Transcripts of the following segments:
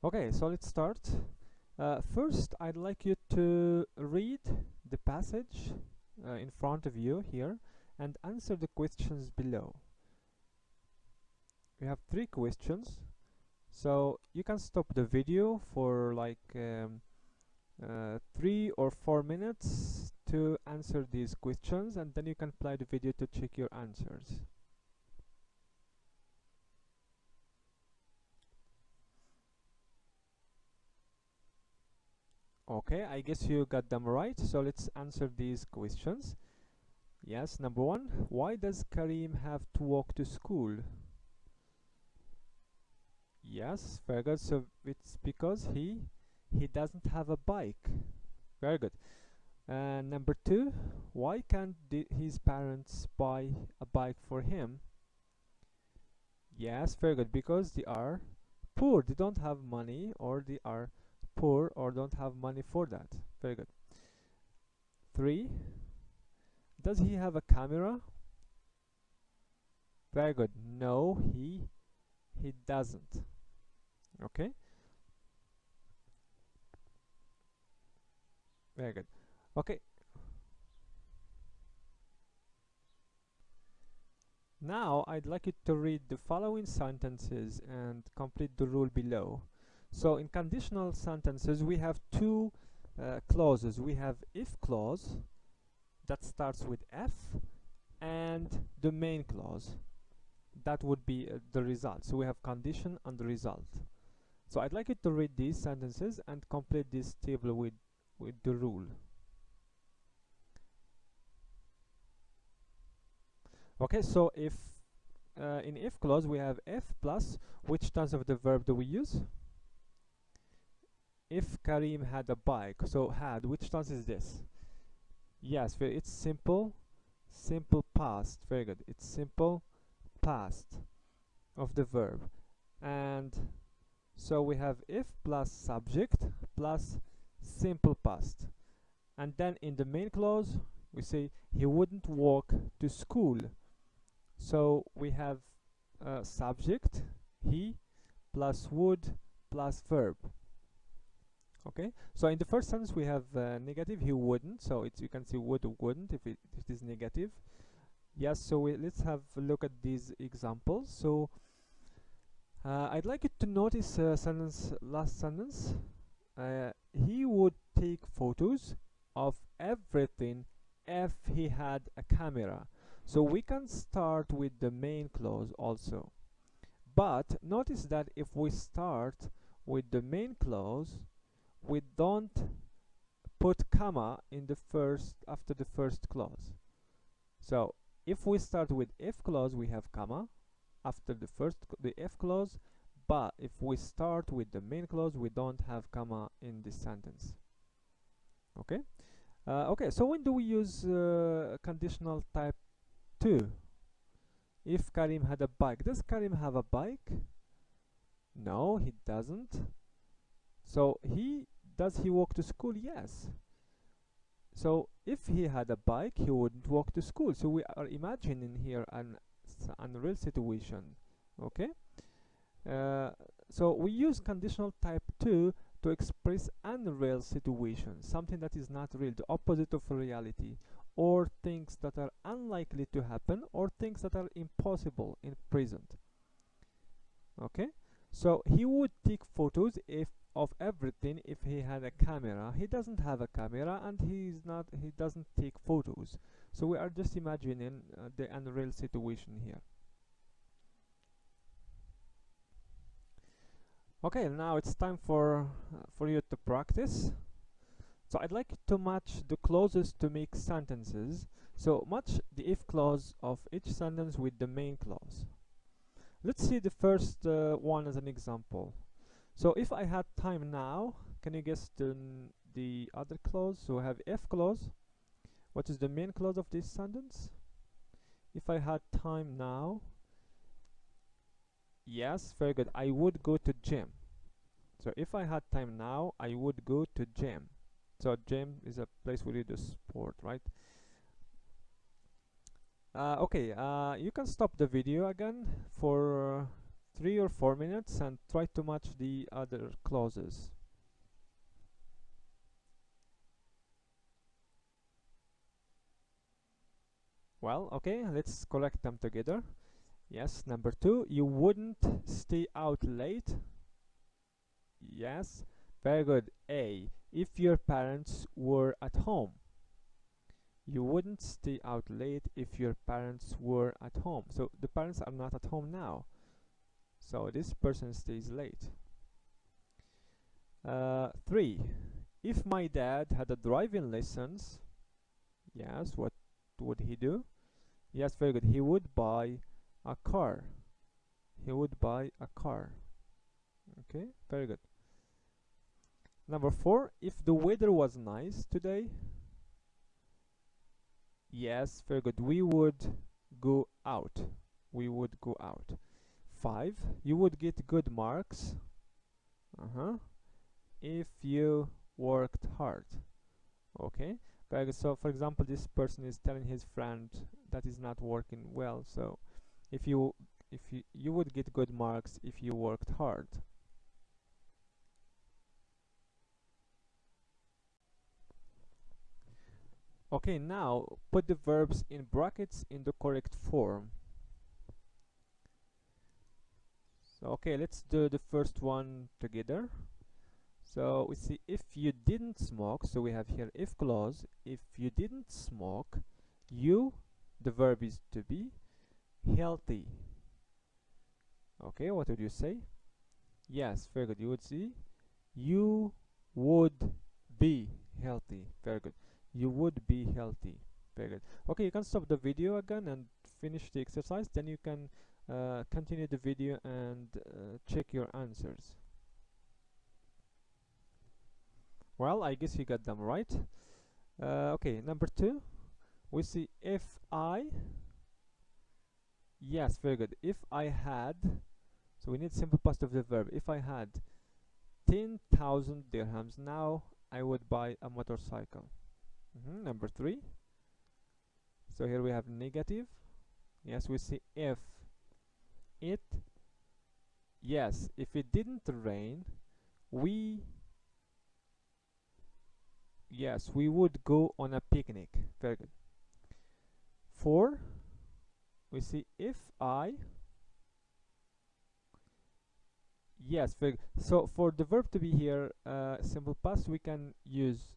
Okay, so let's start. First, I'd like you to read the passage in front of you here and answer the questions below. We have 3 questions, so you can stop the video for like 3 or 4 minutes to answer these questions, and then you can play the video to check your answers. Okay, I guess you got them right, so let's answer these questions. Yes, number 1, why does Karim have to walk to school? Yes, very good. So it's because he doesn't have a bike. Very good. Number 2, why can't his parents buy a bike for him? Yes, very good, because they are poor. They don't have money, or they are poor or don't have money for that. Very good. 3, does he have a camera? Very good. No, he doesn't. Okay, very good. Okay, now I'd like you to read the following sentences and complete the rule below. So in conditional sentences we have 2 clauses. We have if clause that starts with F and the main clause that would be the result. So we have condition and the result. So I'd like you to read these sentences and complete this table with the rule. Okay, so if in if clause we have F plus, which tense of the verb do we use? If Karim had a bike, so had, which tense is this? Yes, it's simple past. Very good. It's simple past of the verb. And so we have if plus subject plus simple past. And then in the main clause we say he wouldn't walk to school. So we have subject he plus would plus verb. Okay, so in the first sentence we have negative, he wouldn't, so it's, you can see would or wouldn't if it is negative. Yes, so let's have a look at these examples. So I'd like you to notice last sentence. He would take photos of everything if he had a camera. So we can start with the main clause also, but notice that if we start with the main clause we don't put comma in the first after the first clause. So if we start with if clause we have comma after the if clause, but if we start with the main clause we don't have comma in this sentence. Okay, okay, so when do we use conditional type 2? If Karim had a bike, does Karim have a bike? No, he doesn't. So does he walk to school? Yes. So if he had a bike he wouldn't walk to school. So we are imagining here an unreal situation. Okay, so we use conditional type 2 to express unreal situation, something that is not real, the opposite of reality, or things that are unlikely to happen, or things that are impossible in present. Okay, so he would take photos of everything if he had a camera. He doesn't have a camera and he doesn't take photos, so we are just imagining the unreal situation here. Okay, now it's time for you to practice. So I'd like to match the clauses to make sentences. So match the if clause of each sentence with the main clause. Let's see the first one as an example. So if I had time now, can you guess the other clause? So I have if clause. What is the main clause of this sentence? If I had time now, yes, very good, I would go to gym. So if I had time now, I would go to gym. So gym is a place where you do sport, right? Okay, you can stop the video again for 3 or 4 minutes and try to match the other clauses. Well, okay, let's collect them together. Yes, number 2, you wouldn't stay out late. Yes, very good. A, if your parents were at home. You wouldn't stay out late if your parents were at home. So the parents are not at home now, so this person stays late. 3, if my dad had a driving license, yes, what would he do? Yes, very good. He would buy a car. He would buy a car. Okay, very good. Number 4, if the weather was nice today. Yes, very good. We would go out. We would go out. 5, you would get good marks. If you worked hard. Okay, very good. So for example, this person is telling his friend that is not working well, so if you would get good marks if you worked hard. Okay, now put the verbs in brackets in the correct form. So okay, let's do the first one together. So we see if you didn't smoke, so we have here if clause. If you didn't smoke, you, the verb is to be healthy. Okay, what would you say? Yes, very good. You would see you would be healthy. Very good. You would be healthy. Very good. Okay, you can stop the video again and finish the exercise. Then you can continue the video and check your answers. Well, I guess you got them right. Okay, number 2, we see if I. Yes, very good. If I had, so we need simple past of the verb. If I had 10,000 dirhams, now I would buy a motorcycle. Number 3, so here we have negative. Yes, we see if it. Yes, if it didn't rain, we. Yes, we would go on a picnic. Very good. 4, we see if I. Yes, very good. So for the verb to be here, simple past, we can use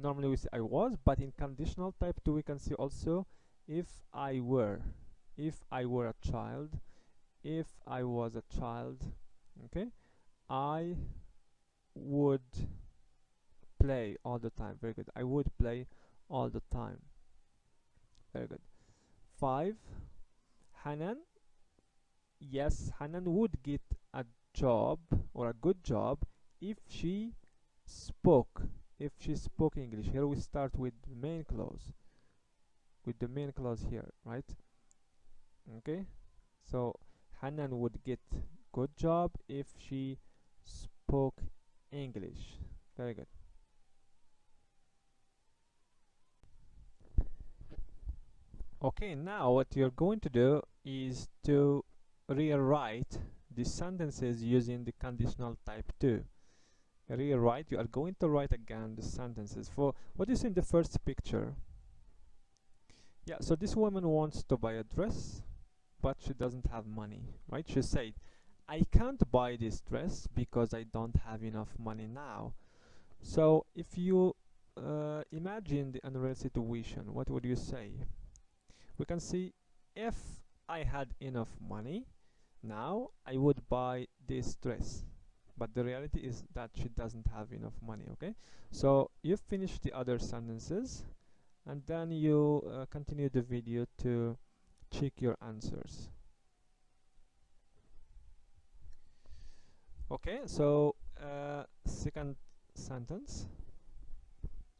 normally we say I was, but in conditional type 2 we can see also if I were. If I were a child, if I was a child, okay, I would play all the time. Very good. I would play all the time. Very good. 5, Hanan. Yes, Hanan would get a job or a good job if she spoke. If she spoke English. Here we start with the main clause. With the main clause here, right? Okay. So Hanan would get good job if she spoke English. Very good. Okay, now what you're going to do is to rewrite the sentences using the conditional type 2. Rewrite, you are going to write again the sentences. For what is in the first picture? Yeah, so this woman wants to buy a dress, but she doesn't have money, right? She said, I can't buy this dress because I don't have enough money now. So if you imagine the unreal situation, what would you say? We can see if I had enough money now I would buy this dress, but the reality is that she doesn't have enough money. Okay, so you finish the other sentences and then you continue the video to check your answers. Okay, so second sentence.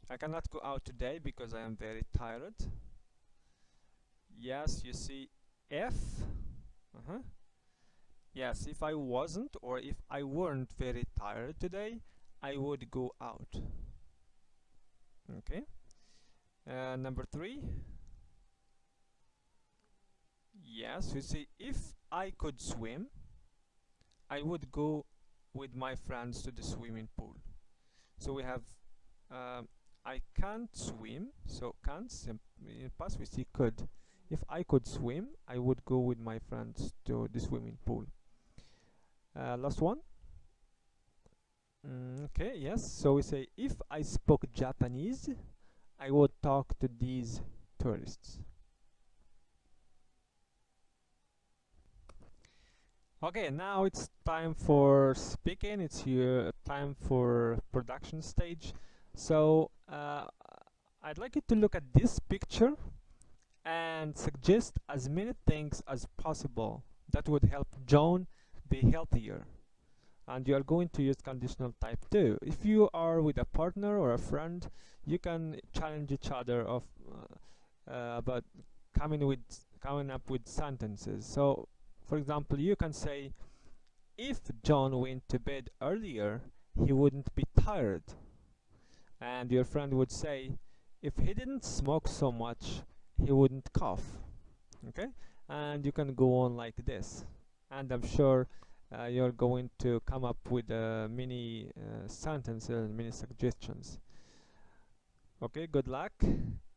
I cannot go out today because I am very tired. Yes, you see if. Yes, if I wasn't or if I weren't very tired today, I would go out. Okay. Number 3. Yes, you see if I could swim. I would go with my friends to the swimming pool. So we have I can't swim, so can't, in past we see could. If I could swim, I would go with my friends to the swimming pool. Last one. Okay, yes, so we say if I spoke Japanese, I would talk to these tourists. Okay, now it's time for speaking. It's your time for production stage. So I'd like you to look at this picture and suggest as many things as possible that would help John be healthier. And you are going to use conditional type 2. If you are with a partner or a friend, you can challenge each other of about coming up with sentences. So for example, you can say, if John went to bed earlier, he wouldn't be tired. And your friend would say, if he didn't smoke so much, he wouldn't cough. Okay, and you can go on like this, and I'm sure you're going to come up with many sentences, many suggestions. Okay, good luck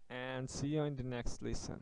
and see you in the next lesson.